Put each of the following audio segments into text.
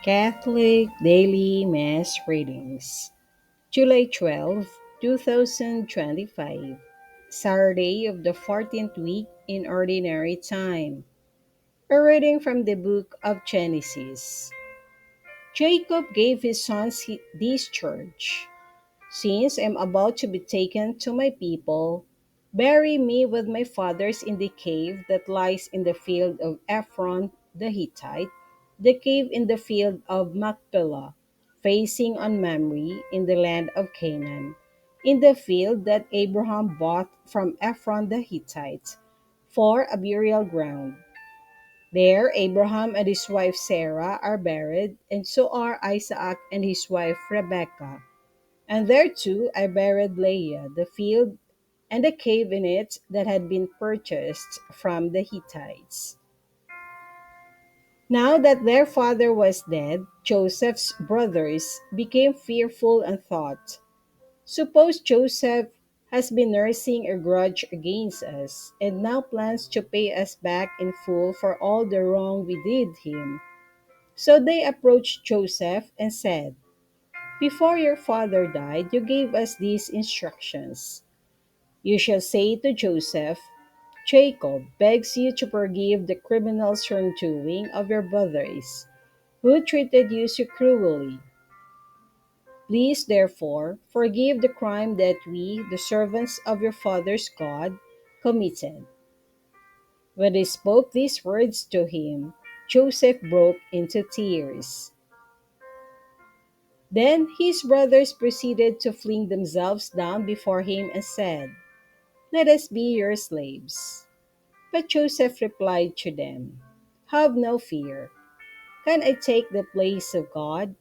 Catholic Daily Mass Readings, July 12, 2025, Saturday of the 14th week in Ordinary Time. A reading from the book of Genesis. Jacob gave his sons this charge: Since I am about to be taken to my people, bury me with my fathers in the cave that lies in the field of Ephron the Hittite, the cave in the field of Machpelah, facing on Mamre in the land of Canaan, in the field that Abraham bought from Ephron the Hittite, for a burial ground. There Abraham and his wife Sarah are buried, and so are Isaac and his wife Rebekah. And there too I buried Leah, the field and the cave in it that had been purchased from the Hittites. Now that their father was dead, Joseph's brothers became fearful and thought, Suppose Joseph has been nursing a grudge against us and now plans to pay us back in full for all the wrong we did him. So they approached Joseph and said, Before your father died, you gave us these instructions. You shall say to Joseph, Jacob begs you to forgive the criminal's wrongdoing of your brothers, who treated you so cruelly. Please, therefore, forgive the crime that we, the servants of your father's God, committed. When they spoke these words to him, Joseph broke into tears. Then his brothers proceeded to fling themselves down before him and said, Let us be your slaves. But Joseph replied to them, Have no fear. Can I take the place of God?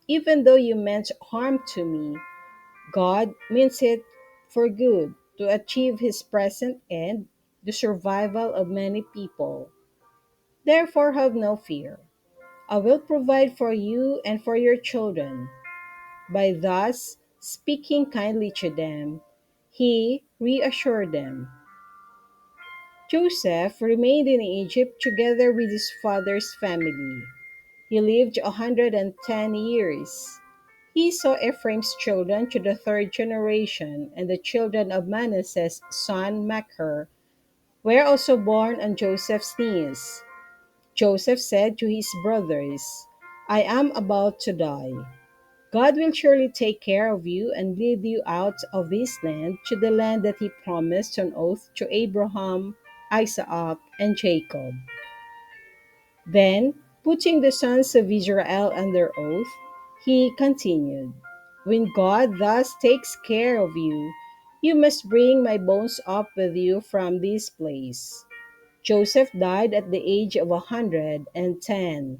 Even though you meant harm to me, God means it for good to achieve his present end, the survival of many people. Therefore, have no fear. I will provide for you and for your children. By thus speaking kindly to them, he reassured them. Joseph remained in Egypt together with his father's family. He lived 110 years. He saw Ephraim's children to the third generation, and the children of Manasseh's son Machir were also born on Joseph's knees. Joseph said to his brothers, I am about to die. God will surely take care of you and lead you out of this land to the land that he promised on oath to Abraham, Isaac, and Jacob. Then, putting the sons of Israel under oath, he continued, When God thus takes care of you, you must bring my bones up with you from this place. Joseph died at the age of 110.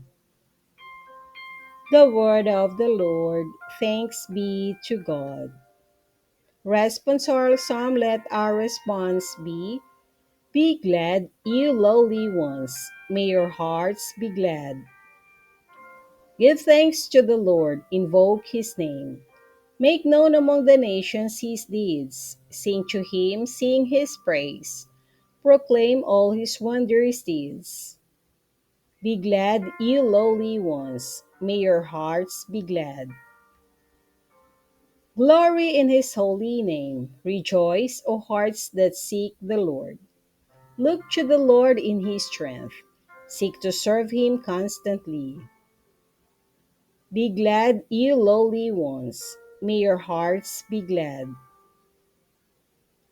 The word of the Lord. Thanks be to God. Responsorial Psalm. Let our response be glad, you lowly ones. May your hearts be glad. Give thanks to the Lord, invoke his name. Make known among the nations his deeds. Sing to him, sing his praise. Proclaim all his wondrous deeds. Be glad, you lowly ones. May your hearts be glad. Glory in his holy name. Rejoice, O hearts that seek the Lord. Look to the Lord in his strength. Seek to serve him constantly. Be glad, you lowly ones. May your hearts be glad.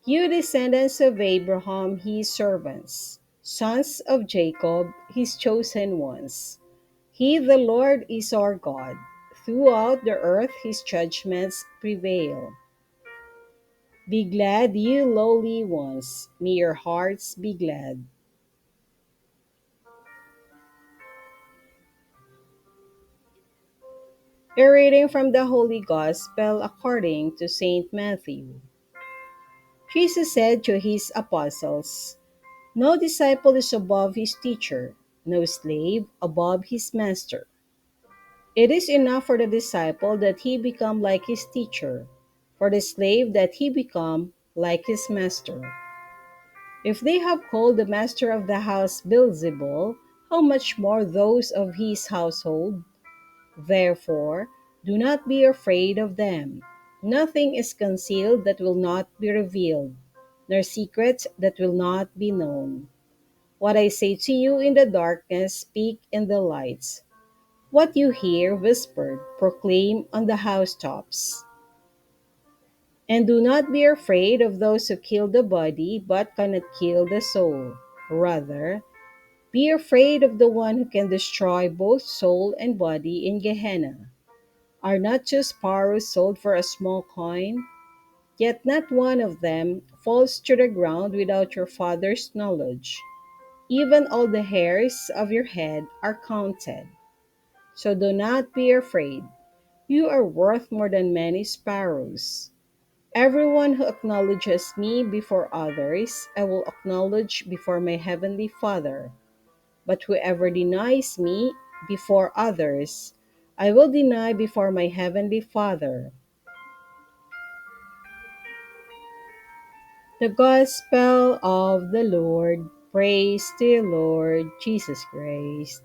You descendants of Abraham, his servants, sons of Jacob, his chosen ones. He, the Lord, is our God. Throughout the earth his judgments prevail. Be glad, you lowly ones. May your hearts be glad. A reading from the Holy Gospel according to St. Matthew. Jesus said to his apostles, No disciple is above his teacher, no slave above his master. It is enough for the disciple that he become like his teacher, for the slave that he become like his master. If they have called the master of the house Beelzebul, how much more those of his household? Therefore, do not be afraid of them. Nothing is concealed that will not be revealed, nor secrets that will not be known. What I say to you in the darkness, speak in the lights. What you hear whispered, proclaim on the housetops. And do not be afraid of those who kill the body, but cannot kill the soul. Rather, be afraid of the one who can destroy both soul and body in Gehenna. Are not two sparrows sold for a small coin? Yet not one of them falls to the ground without your Father's knowledge. Even all the hairs of your head are counted. So do not be afraid. You are worth more than many sparrows. Everyone who acknowledges me before others, I will acknowledge before my heavenly Father. But whoever denies me before others, I will deny before my heavenly Father. The Gospel of the Lord. Praise to you, Lord Jesus Christ.